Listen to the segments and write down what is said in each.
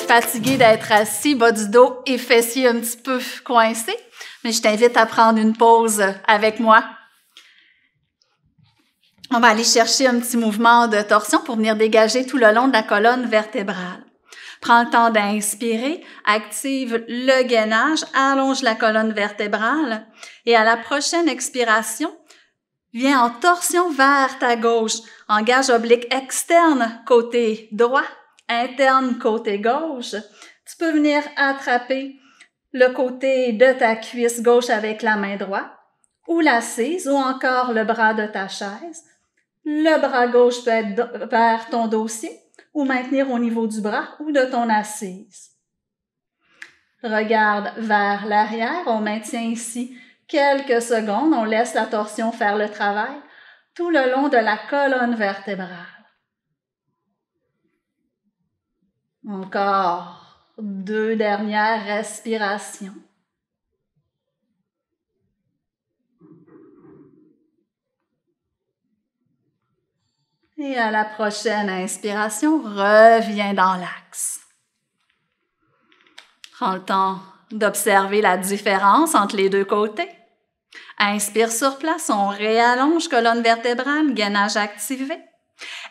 fatigué d'être assis, bas du dos et fessiers un petit peu coincés, mais je t'invite à prendre une pause avec moi. On va aller chercher un petit mouvement de torsion pour venir dégager tout le long de la colonne vertébrale. Prends le temps d'inspirer, active le gainage, allonge la colonne vertébrale et à la prochaine expiration, viens en torsion vers ta gauche. Engage oblique externe côté droit, interne côté gauche. Tu peux venir attraper le côté de ta cuisse gauche avec la main droite ou l'assise ou encore le bras de ta chaise. Le bras gauche peut être vers ton dossier ou maintenir au niveau du bras ou de ton assise. Regarde vers l'arrière, on maintient ici quelques secondes, on laisse la torsion faire le travail tout le long de la colonne vertébrale. Encore 2 dernières respirations. Et à la prochaine inspiration, reviens dans l'axe. Prends le temps d'observer la différence entre les deux côtés. Inspire sur place, on réallonge colonne vertébrale, gainage activé.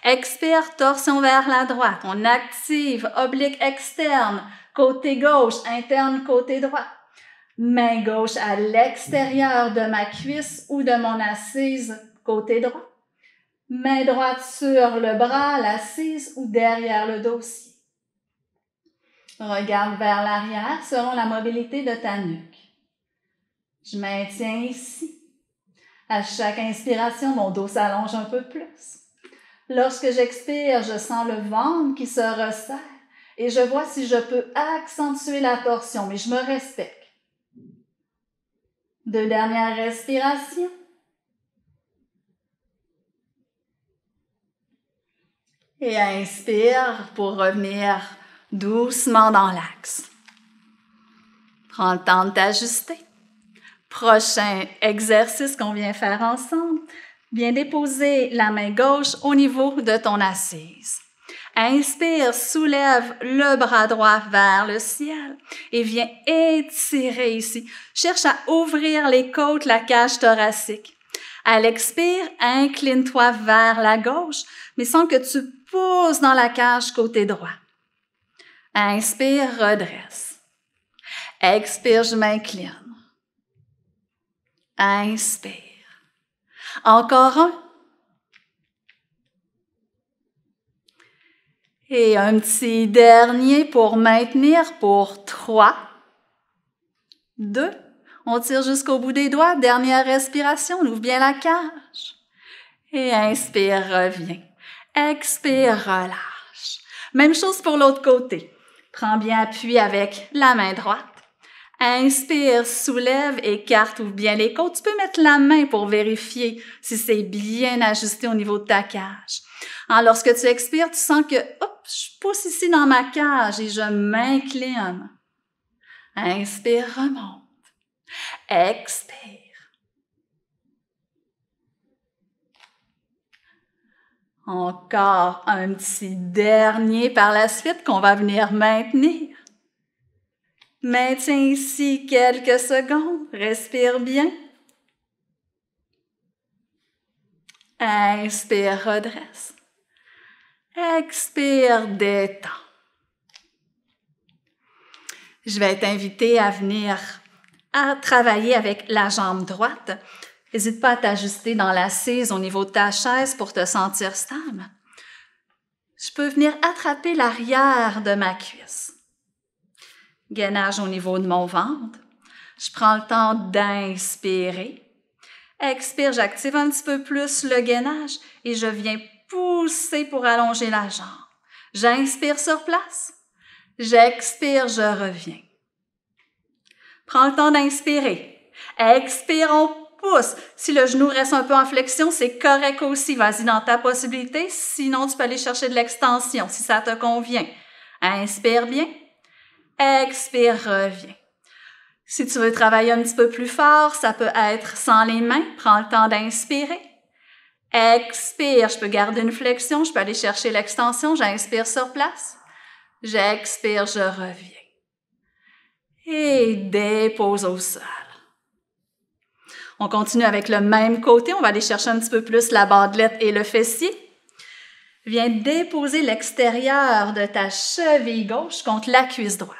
Expire, torsion vers la droite, on active oblique externe, côté gauche, interne, côté droit. Main gauche à l'extérieur de ma cuisse ou de mon assise, côté droit. Main droite sur le bras, l'assise ou derrière le dossier. Regarde vers l'arrière selon la mobilité de ta nuque. Je maintiens ici. À chaque inspiration, mon dos s'allonge un peu plus. Lorsque j'expire, je sens le ventre qui se resserre et je vois si je peux accentuer la torsion, mais je me respecte. 2 dernières respirations. Et inspire pour revenir doucement dans l'axe. Prends le temps de t'ajuster. Prochain exercice qu'on vient faire ensemble, viens déposer la main gauche au niveau de ton assise. Inspire, soulève le bras droit vers le ciel et viens étirer ici. Cherche à ouvrir les côtes, la cage thoracique. À l'expire, incline-toi vers la gauche, mais sans que tu pousses dans la cage côté droit. Inspire, redresse. Expire, je m'incline. Inspire. Encore un. Et un petit dernier pour maintenir pour 3, 2. On tire jusqu'au bout des doigts. Dernière respiration. On ouvre bien la cage. Et inspire, reviens. Expire, relâche. Même chose pour l'autre côté. Prends bien appui avec la main droite. Inspire, soulève, écarte, ouvre bien les côtes. Tu peux mettre la main pour vérifier si c'est bien ajusté au niveau de ta cage. Alors, lorsque tu expires, tu sens que je pousse ici dans ma cage et je m'incline. Inspire, remonte. Expire. Encore un petit dernier par la suite qu'on va venir maintenir. Maintiens ici quelques secondes. Respire bien. Inspire, redresse. Expire, détends. Je vais t'inviter à venir à travailler avec la jambe droite. N'hésite pas à t'ajuster dans l'assise au niveau de ta chaise pour te sentir stable. Je peux venir attraper l'arrière de ma cuisse. Gainage au niveau de mon ventre. Je prends le temps d'inspirer. Expire, j'active un petit peu plus le gainage et je viens pousser pour allonger la jambe. J'inspire sur place. J'expire, je reviens. Prends le temps d'inspirer. Expire, on pousse. Si le genou reste un peu en flexion, c'est correct aussi. Vas-y dans ta possibilité. Sinon, tu peux aller chercher de l'extension si ça te convient. Inspire bien. Expire, reviens. Si tu veux travailler un petit peu plus fort, ça peut être sans les mains. Prends le temps d'inspirer. Expire, je peux garder une flexion, je peux aller chercher l'extension. J'inspire sur place. J'expire, je reviens. Et dépose au sol. On continue avec le même côté. On va aller chercher un petit peu plus la bandelette et le fessier. Viens déposer l'extérieur de ta cheville gauche contre la cuisse droite.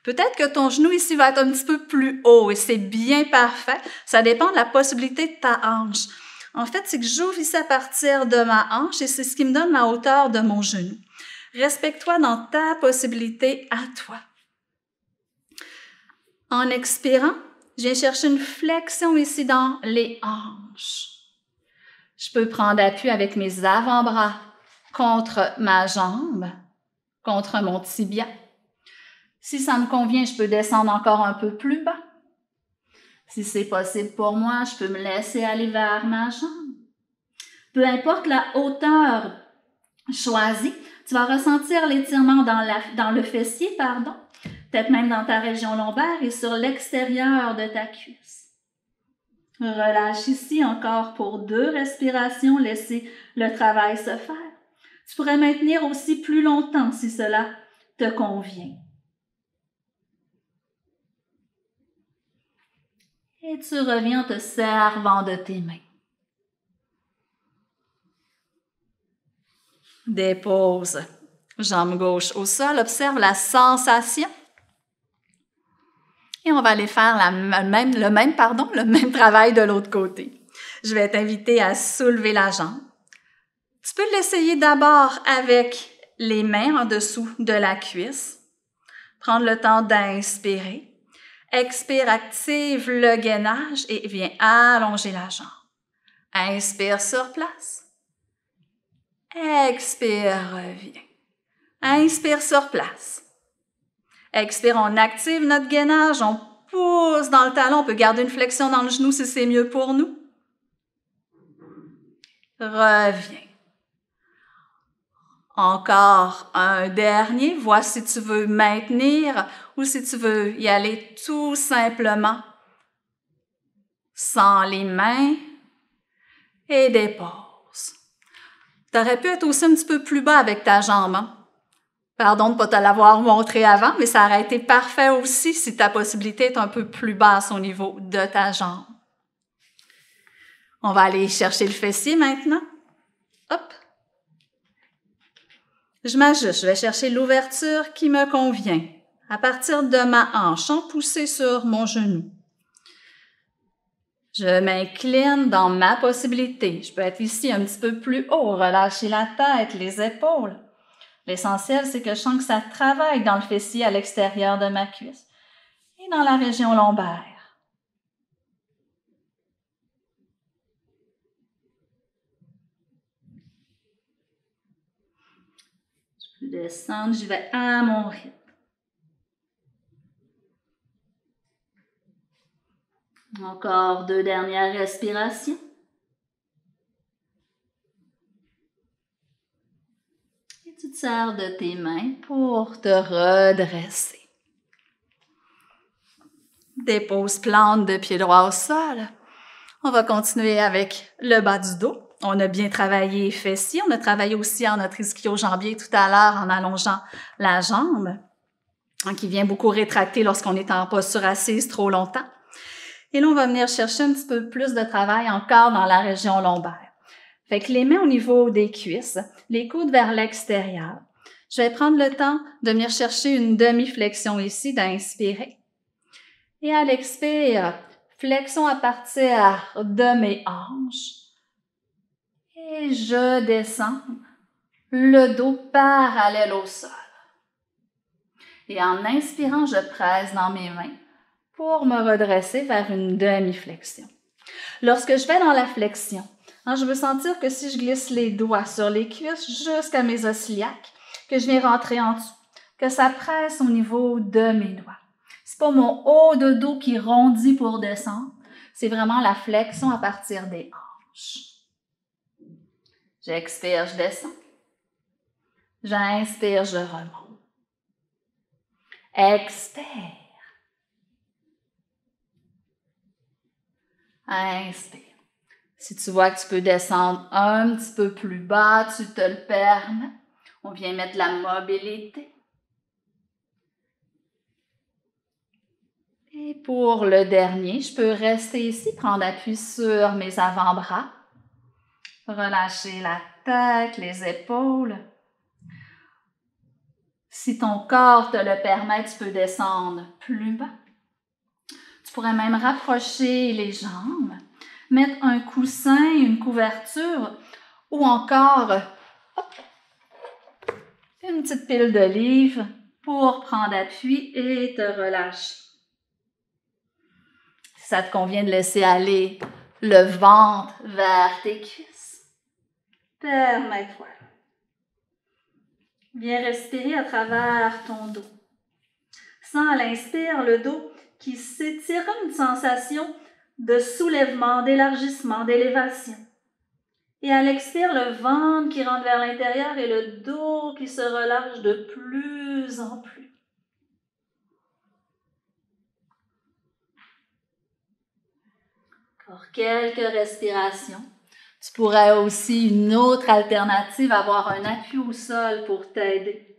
Peut-être que ton genou ici va être un petit peu plus haut et c'est bien parfait. Ça dépend de la possibilité de ta hanche. En fait, c'est que j'ouvre ici à partir de ma hanche et c'est ce qui me donne la hauteur de mon genou. Respecte-toi dans ta possibilité à toi. En expirant, je viens chercher une flexion ici dans les hanches. Je peux prendre appui avec mes avant-bras contre ma jambe, contre mon tibia. Si ça me convient, je peux descendre encore un peu plus bas. Si c'est possible pour moi, je peux me laisser aller vers ma jambe. Peu importe la hauteur choisie, tu vas ressentir l'étirement dans le fessier, peut-être même dans ta région lombaire et sur l'extérieur de ta cuisse. Relâche ici encore pour 2 respirations, laissez le travail se faire. Tu pourrais maintenir aussi plus longtemps si cela te convient. Et tu reviens en te servant de tes mains. Dépose. Jambe gauche au sol. Observe la sensation. Et on va aller faire le même travail de l'autre côté. Je vais t'inviter à soulever la jambe. Tu peux l'essayer d'abord avec les mains en dessous de la cuisse. Prendre le temps d'inspirer. Expire, active le gainage et viens allonger la jambe. Inspire sur place. Expire, reviens. Inspire sur place. Expire, on active notre gainage, on pousse dans le talon, on peut garder une flexion dans le genou si c'est mieux pour nous. Reviens. Encore un dernier, vois si tu veux maintenir ou si tu veux y aller tout simplement sans les mains et dépose. Tu aurais pu être aussi un petit peu plus bas avec ta jambe. Hein? Pardon de ne pas te l'avoir montré avant, mais ça aurait été parfait aussi si ta possibilité est un peu plus basse au niveau de ta jambe. On va aller chercher le fessier maintenant. Hop! Je m'ajuste, je vais chercher l'ouverture qui me convient. À partir de ma hanche, sans pousser sur mon genou. Je m'incline dans ma possibilité. Je peux être ici un petit peu plus haut, relâcher la tête, les épaules. L'essentiel, c'est que je sens que ça travaille dans le fessier à l'extérieur de ma cuisse et dans la région lombaire. Je peux descendre, je vais à mon rythme. Encore 2 dernières respirations. Et tu te sers de tes mains pour te redresser. Dépose plante de pied droit au sol. On va continuer avec le bas du dos. On a bien travaillé fessier. On a travaillé aussi en notre ischio-jambier tout à l'heure en allongeant la jambe, qui vient beaucoup rétracter lorsqu'on est en posture assise trop longtemps. Et là, on va venir chercher un petit peu plus de travail encore dans la région lombaire. Fait que les mains au niveau des cuisses, les coudes vers l'extérieur. Je vais prendre le temps de venir chercher une demi-flexion ici, d'inspirer. Et à l'expire, flexion à partir de mes hanches. Et je descends, le dos parallèle au sol. Et en inspirant, je presse dans mes mains pour me redresser vers une demi-flexion. Lorsque je vais dans la flexion, je veux sentir que si je glisse les doigts sur les cuisses jusqu'à mes os iliaques, que je viens rentrer en dessous, que ça presse au niveau de mes doigts. C'est pas mon haut de dos qui rondit pour descendre, c'est vraiment la flexion à partir des hanches. J'expire, je descends. J'inspire, je remonte. Expire. Inspire. Si tu vois que tu peux descendre un petit peu plus bas, tu te le permets. On vient mettre la mobilité. Et pour le dernier, je peux rester ici, prendre appui sur mes avant-bras, relâcher la tête, les épaules. Si ton corps te le permet, tu peux descendre plus bas. Tu pourrais même rapprocher les jambes, mettre un coussin, une couverture ou encore une petite pile de livres pour prendre appui et te relâcher. Si ça te convient de laisser aller le ventre vers tes cuisses, permets-toi. Viens respirer à travers ton dos. Sens à l'inspire le dos qui s'étire comme une sensation de soulèvement, d'élargissement, d'élévation. Et à l'expire, le ventre qui rentre vers l'intérieur et le dos qui se relâche de plus en plus. Encore quelques respirations. Tu pourrais aussi, une autre alternative, avoir un appui au sol pour t'aider.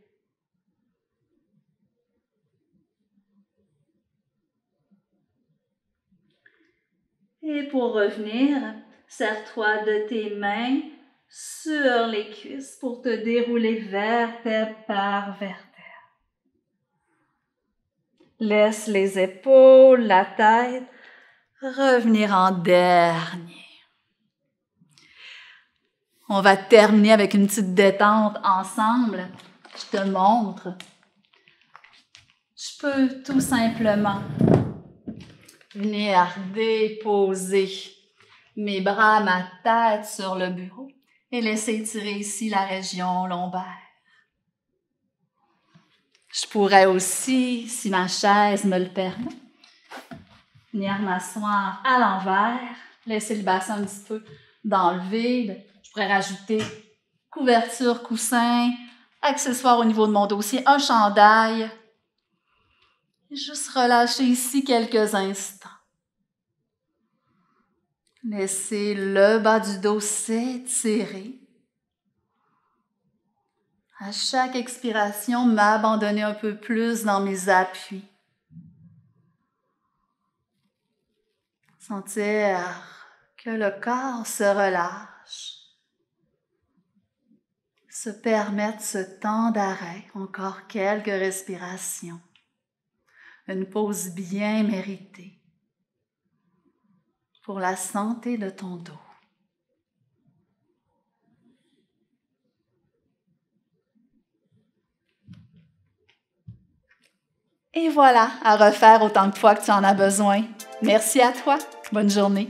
Et pour revenir, serre-toi de tes mains sur les cuisses pour te dérouler vertèbre par vertèbre. Laisse les épaules, la tête revenir en dernier. On va terminer avec une petite détente ensemble. Je te montre. Je peux tout simplement venir déposer mes bras, ma tête sur le bureau et laisser étirer ici la région lombaire. Je pourrais aussi, si ma chaise me le permet, venir m'asseoir à l'envers, laisser le bassin un petit peu dans le vide. Je pourrais rajouter couverture, coussin, accessoires au niveau de mon dossier, un chandail. Juste relâcher ici quelques instants. Laissez le bas du dos s'étirer. À chaque expiration, m'abandonner un peu plus dans mes appuis. Sentir que le corps se relâche. Se permettre ce temps d'arrêt, encore quelques respirations. Une pause bien méritée pour la santé de ton dos. Et voilà, à refaire autant de fois que tu en as besoin. Merci à toi. Bonne journée.